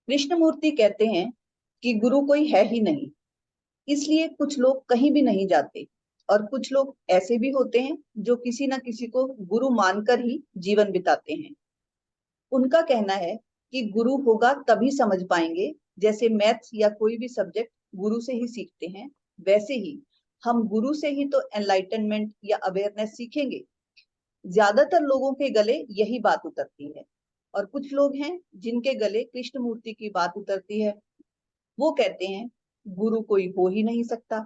कृष्णमूर्ति कहते हैं कि गुरु कोई है ही नहीं, इसलिए कुछ लोग कहीं भी नहीं जाते और कुछ लोग ऐसे भी होते हैं जो किसी ना किसी को गुरु मानकर ही जीवन बिताते हैं। उनका कहना है कि गुरु होगा तभी समझ पाएंगे। जैसे मैथ्स या कोई भी सब्जेक्ट गुरु से ही सीखते हैं, वैसे ही हम गुरु से ही तो एनलाइटनमेंट या अवेयरनेस सीखेंगे। ज्यादातर लोगों के गले यही बात उतरती है और कुछ लोग हैं जिनके गले कृष्णमूर्ति की बात उतरती है। वो कहते हैं गुरु कोई हो ही नहीं सकता।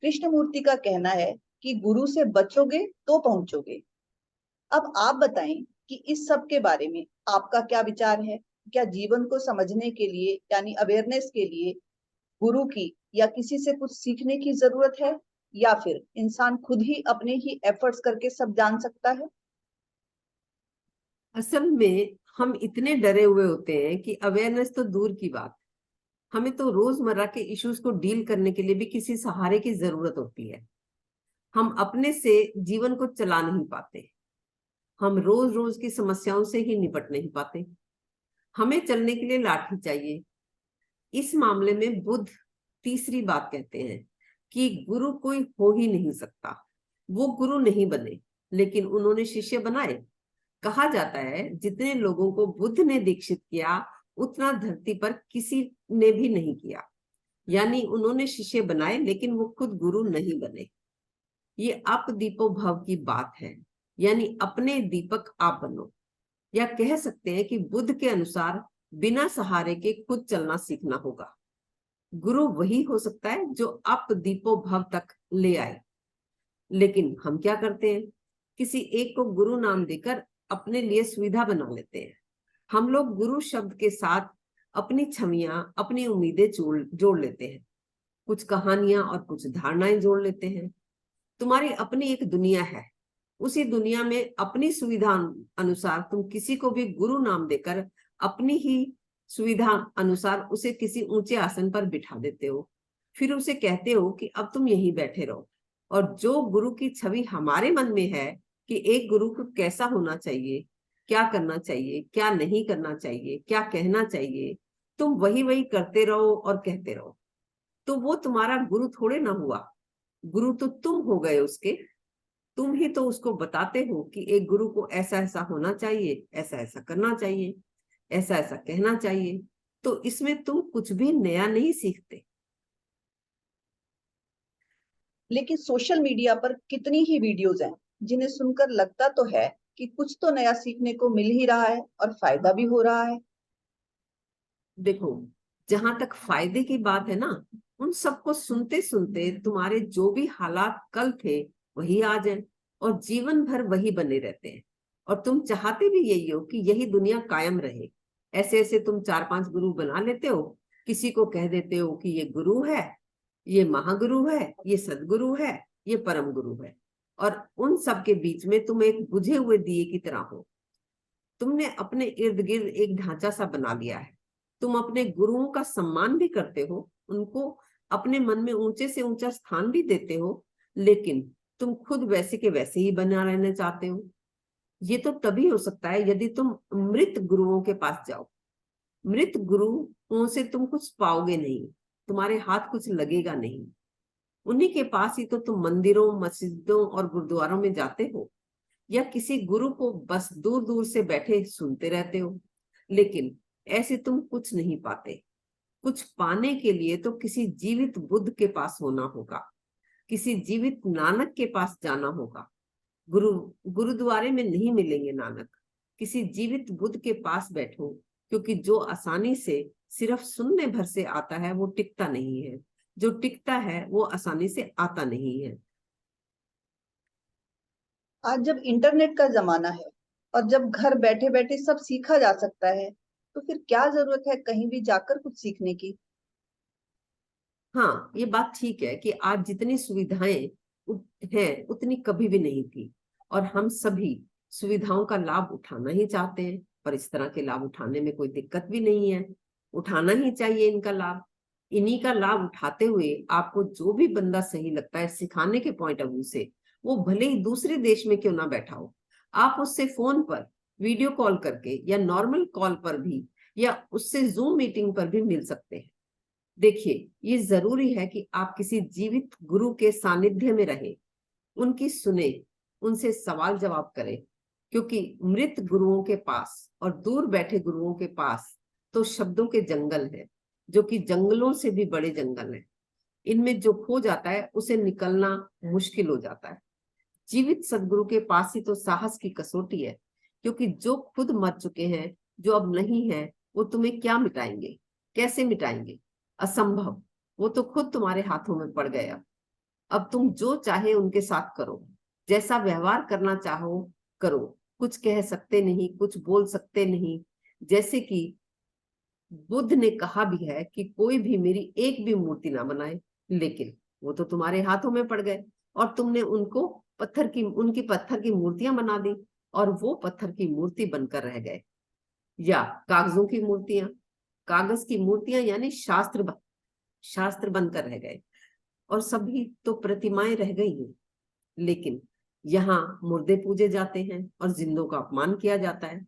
कृष्णमूर्ति का कहना है कि गुरु से बचोगे तो पहुंचोगे। अब आप बताएं कि इस सब के बारे में आपका क्या विचार है। क्या जीवन को समझने के लिए यानी अवेयरनेस के लिए गुरु की या किसी से कुछ सीखने की जरूरत है, या फिर इंसान खुद ही अपने ही एफर्ट्स करके सब जान सकता है? असल में हम इतने डरे हुए होते हैं कि अवेयरनेस तो दूर की बात, हमें तो रोजमर्रा के इश्यूज को डील करने के लिए भी किसी सहारे की जरूरत होती है। हम अपने से जीवन को चला नहीं पाते, हम रोज रोज की समस्याओं से ही निपट नहीं पाते। हमें चलने के लिए लाठी चाहिए। इस मामले में बुद्ध तीसरी बात कहते हैं कि गुरु कोई हो ही नहीं सकता। वो गुरु नहीं बने, लेकिन उन्होंने शिष्य बनाए। कहा जाता है जितने लोगों को बुद्ध ने दीक्षित किया उतना धरती पर किसी ने भी नहीं किया। यानी उन्होंने शिष्य बनाए लेकिन वो खुद गुरु नहीं बने। ये अप दीपो भव की बात है, यानी अपने दीपक आप बनो। या कह सकते हैं कि बुद्ध के अनुसार बिना सहारे के खुद चलना सीखना होगा। गुरु वही हो सकता है जो अप दीपो भव तक ले आए। लेकिन हम क्या करते हैं, किसी एक को गुरु नाम देकर अपने लिए सुविधा बना लेते हैं। हम लोग गुरु शब्द के साथ अपनी छवियां, अपनी उम्मीदें जोड़ लेते हैं। कुछ कहानियां और कुछ धारणाएं जोड़ लेते हैं। तुम्हारी अपनी एक दुनिया है, उसी दुनिया में अपनी सुविधा अनुसार तुम किसी को भी गुरु नाम देकर अपनी ही सुविधा अनुसार उसे किसी ऊंचे आसन पर बिठा देते हो। फिर उसे कहते हो कि अब तुम यहीं बैठे रहो। और जो गुरु की छवि हमारे मन में है कि एक गुरु को कैसा होना चाहिए, क्या करना चाहिए, क्या नहीं करना चाहिए, क्या कहना चाहिए, तुम वही वही करते रहो और कहते रहो, तो वो तुम्हारा गुरु थोड़े ना हुआ। गुरु तो तुम हो गए उसके। तुम ही तो उसको बताते हो कि एक गुरु को ऐसा ऐसा होना चाहिए, ऐसा ऐसा करना चाहिए, ऐसा ऐसा कहना चाहिए। तो इसमें तुम कुछ भी नया नहीं सीखते। लेकिन सोशल मीडिया पर कितनी ही वीडियोज हैं जिन्हें सुनकर लगता तो है कि कुछ तो नया सीखने को मिल ही रहा है और फायदा भी हो रहा है। देखो, जहां तक फायदे की बात है ना, उन सबको सुनते सुनते तुम्हारे जो भी हालात कल थे वही आज हैं और जीवन भर वही बने रहते हैं। और तुम चाहते भी यही हो कि यही दुनिया कायम रहे। ऐसे ऐसे तुम 4-5 गुरु बना लेते हो। किसी को कह देते हो कि ये गुरु है, ये महागुरु है, ये सदगुरु है, ये परम गुरु है। और उन सब के बीच में तुम एक बुझे हुए दिए की तरह हो। तुमने अपने इर्द गिर्द एक ढांचा सा बना लिया है। तुम अपने गुरुओं का सम्मान भी करते हो, उनको अपने मन में ऊंचे से ऊंचा स्थान भी देते हो, लेकिन तुम खुद वैसे के वैसे ही बना रहना चाहते हो। ये तो तभी हो सकता है यदि तुम मृत गुरुओं के पास जाओ। मृत गुरुओं से तुम कुछ पाओगे नहीं, तुम्हारे हाथ कुछ लगेगा नहीं। उन्हीं के पास ही तो तुम मंदिरों, मस्जिदों और गुरुद्वारों में जाते हो, या किसी गुरु को बस दूर दूर से बैठे सुनते रहते हो। लेकिन ऐसे तुम कुछ नहीं पाते। कुछ पाने के लिए तो किसी जीवित बुद्ध के पास होना होगा, किसी जीवित नानक के पास जाना होगा। गुरु गुरुद्वारे में नहीं मिलेंगे नानक। किसी जीवित बुद्ध के पास बैठो, क्योंकि जो आसानी से सिर्फ सुनने भर से आता है वो टिकता नहीं है। जो टिकता है वो आसानी से आता नहीं है। आज जब इंटरनेट का जमाना है और जब घर बैठे बैठे सब सीखा जा सकता है, तो फिर क्या जरूरत है कहीं भी जाकर कुछ सीखने की? हाँ, ये बात ठीक है कि आज जितनी सुविधाएं हैं उतनी कभी भी नहीं थी। और हम सभी सुविधाओं का लाभ उठाना ही चाहते हैं, पर इस तरह के लाभ उठाने में कोई दिक्कत भी नहीं है। उठाना ही चाहिए इनका लाभ। इन्हीं का लाभ उठाते हुए आपको जो भी बंदा सही लगता है सिखाने के पॉइंट ऑफ व्यू से, वो भले ही दूसरे देश में क्यों ना बैठा हो, आप उससे फोन पर वीडियो कॉल करके या नॉर्मल कॉल पर भी या उससे जूम मीटिंग पर भी मिल सकते हैं। देखिए, ये जरूरी है कि आप किसी जीवित गुरु के सानिध्य में रहें, उनकी सुने, उनसे सवाल जवाब करें, क्योंकि मृत गुरुओं के पास और दूर बैठे गुरुओं के पास तो शब्दों के जंगल है, जो कि जंगलों से भी बड़े जंगल है। इनमें जो खो जाता है उसे निकलना मुश्किल हो जाता है। जीवित सदगुरु के पास ही तो साहस की कसौटी है, क्योंकि जो खुद मर चुके हैं, जो अब नहीं है, वो तुम्हें क्या मिटाएंगे, कैसे मिटाएंगे? असंभव। वो तो खुद तुम्हारे हाथों में पड़ गए। अब तुम जो चाहे उनके साथ करो, जैसा व्यवहार करना चाहो करो। कुछ कह सकते नहीं, कुछ बोल सकते नहीं। जैसे कि बुद्ध ने कहा भी है कि कोई भी मेरी एक भी मूर्ति ना बनाए, लेकिन वो तो तुम्हारे हाथों में पड़ गए और तुमने उनकी पत्थर की मूर्तियां बना दी, और वो पत्थर की मूर्ति बनकर रह गए। या कागजों की मूर्तियां, कागज की मूर्तियां यानी शास्त्र बनकर रह गए, और सभी तो प्रतिमाएं रह गई हैं। लेकिन यहाँ मुर्दे पूजे जाते हैं और जिंदों का अपमान किया जाता है।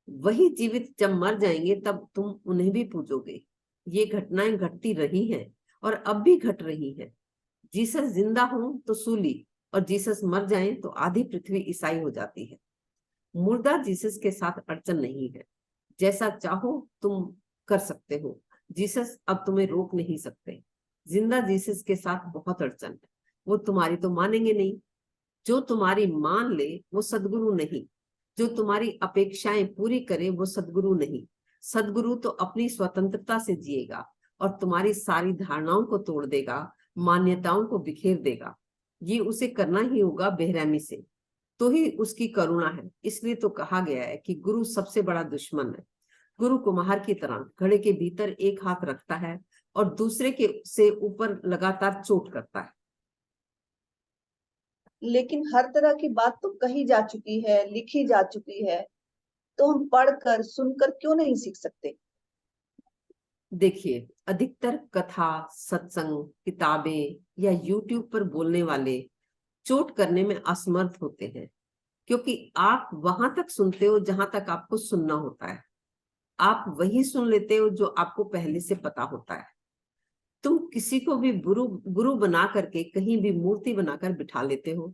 वही जीवित जब मर जाएंगे तब तुम उन्हें भी पूजोगे। ये घटनाएं घटती रही हैं और अब भी घट रही हैं। जीसस जिंदा हो तो सूली, और जीसस मर जाए तो आधी पृथ्वी ईसाई हो जाती है। मुर्दा जीसस के साथ अड़चन नहीं है। जैसा चाहो तुम कर सकते हो, जीसस अब तुम्हें रोक नहीं सकते। जिंदा जीसस के साथ बहुत अड़चन है। वो तुम्हारी तो मानेंगे नहीं। जो तुम्हारी मान ले वो सदगुरु नहीं। जो तुम्हारी अपेक्षाएं पूरी करे वो सदगुरु नहीं। सदगुरु तो अपनी स्वतंत्रता से जिएगा और तुम्हारी सारी धारणाओं को तोड़ देगा, मान्यताओं को बिखेर देगा। ये उसे करना ही होगा बेरहमी से, तो ही उसकी करुणा है। इसलिए तो कहा गया है कि गुरु सबसे बड़ा दुश्मन है। गुरु कुम्हार की तरह घड़े के भीतर एक हाथ रखता है और दूसरे के से ऊपर लगातार चोट करता है। लेकिन हर तरह की बात तो कही जा चुकी है, लिखी जा चुकी है, तो हम पढ़कर सुनकर क्यों नहीं सीख सकते? देखिए, अधिकतर कथा, सत्संग, किताबें या यूट्यूब पर बोलने वाले चोट करने में असमर्थ होते हैं, क्योंकि आप वहां तक सुनते हो जहां तक आपको सुनना होता है। आप वही सुन लेते हो जो आपको पहले से पता होता है। तुम किसी को भी गुरु गुरु बना करके कहीं भी मूर्ति बनाकर बिठा लेते हो।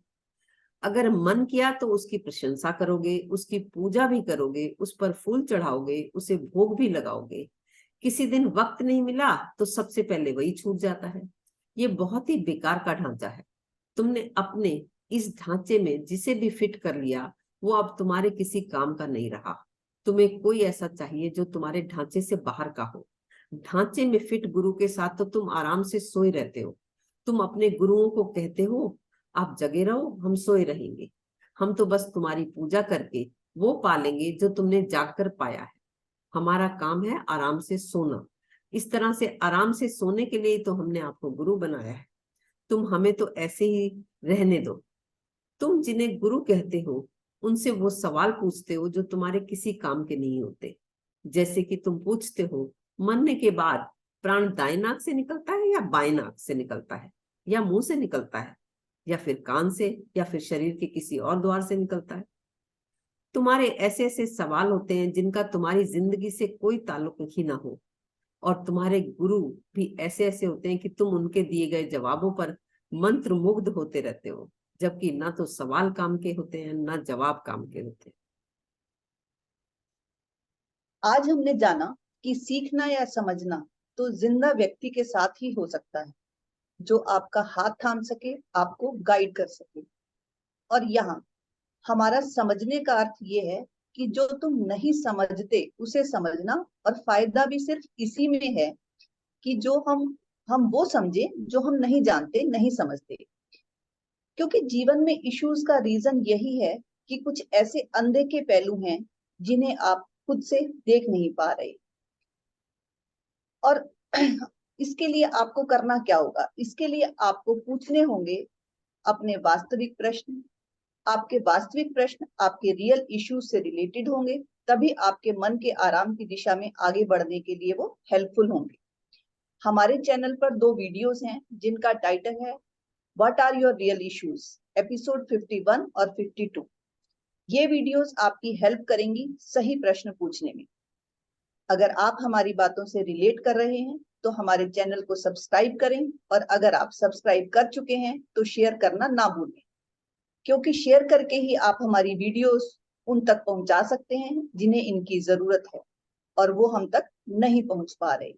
अगर मन किया तो उसकी प्रशंसा करोगे, उसकी पूजा भी करोगे, उस पर फूल चढ़ाओगे, उसे भोग भी लगाओगे। किसी दिन वक्त नहीं मिला तो सबसे पहले वही छूट जाता है। ये बहुत ही बेकार का ढांचा है। तुमने अपने इस ढांचे में जिसे भी फिट कर लिया, वो अब तुम्हारे किसी काम का नहीं रहा। तुम्हें कोई ऐसा चाहिए जो तुम्हारे ढांचे से बाहर का हो। ढांचे में फिट गुरु के साथ तो तुम आराम से सोए रहते हो। तुम अपने गुरुओं को कहते हो, आप जगे रहो, हम सोए रहेंगे। हम तो बस तुम्हारी पूजा करके वो पालेंगे जो तुमने जागकर पाया है। हमारा काम है आराम से सोना। इस तरह से आराम से सोने के लिए तो हमने आपको गुरु बनाया है। तुम हमें तो ऐसे ही रहने दो। तुम जिन्हें गुरु कहते हो उनसे वो सवाल पूछते हो जो तुम्हारे किसी काम के नहीं होते। जैसे कि तुम पूछते हो, मरने के बाद प्राण दाएं नाक से निकलता है या बाएं नाक से निकलता है, या मुंह से निकलता है, या फिर कान से, या फिर शरीर के किसी और द्वार से निकलता है? तुम्हारे ऐसे ऐसे सवाल होते हैं जिनका तुम्हारी जिंदगी से कोई ताल्लुक ही ना हो। और तुम्हारे गुरु भी ऐसे ऐसे होते हैं कि तुम उनके दिए गए जवाबों पर मंत्र मुग्ध होते रहते हो, जबकि ना तो सवाल काम के होते हैं ना जवाब काम के होते हैं। आज हमने जाना कि सीखना या समझना तो जिंदा व्यक्ति के साथ ही हो सकता है, जो आपका हाथ थाम सके, आपको गाइड कर सके। और यहाँ हमारा समझने का अर्थ ये है कि जो तुम नहीं समझते उसे समझना, और फायदा भी सिर्फ इसी में है कि जो हम वो समझे जो हम नहीं जानते, नहीं समझते। क्योंकि जीवन में इश्यूज का रीजन यही है कि कुछ ऐसे अनदेखे पहलू हैं जिन्हें आप खुद से देख नहीं पा रहे। और इसके लिए आपको करना क्या होगा? इसके लिए आपको पूछने होंगे अपने वास्तविक प्रश्न। आपके वास्तविक प्रश्न आपके रियल इश्यूज से रिलेटेड होंगे, तभी आपके मन के आराम की दिशा में आगे बढ़ने के लिए वो हेल्पफुल होंगे। हमारे चैनल पर 2 वीडियोस हैं जिनका टाइटल है what are your real issues, episode 51 और 52। ये वीडियोस आपकी हेल्प करेंगी सही प्रश्न पूछने में। अगर आप हमारी बातों से रिलेट कर रहे हैं तो हमारे चैनल को सब्सक्राइब करें, और अगर आप सब्सक्राइब कर चुके हैं तो शेयर करना ना भूलें, क्योंकि शेयर करके ही आप हमारी वीडियोस उन तक पहुंचा सकते हैं जिन्हें इनकी जरूरत है और वो हम तक नहीं पहुंच पा रहे।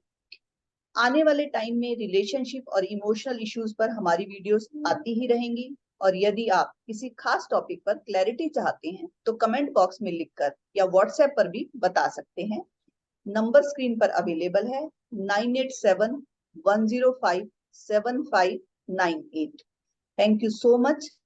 आने वाले टाइम में रिलेशनशिप और इमोशनल इश्यूज पर हमारी वीडियोस आती ही रहेंगी, और यदि आप किसी खास टॉपिक पर क्लैरिटी चाहते हैं तो कमेंट बॉक्स में लिखकर या व्हाट्सएप पर भी बता सकते हैं। नंबर स्क्रीन पर अवेलेबल है 9871057598। Thank you so much.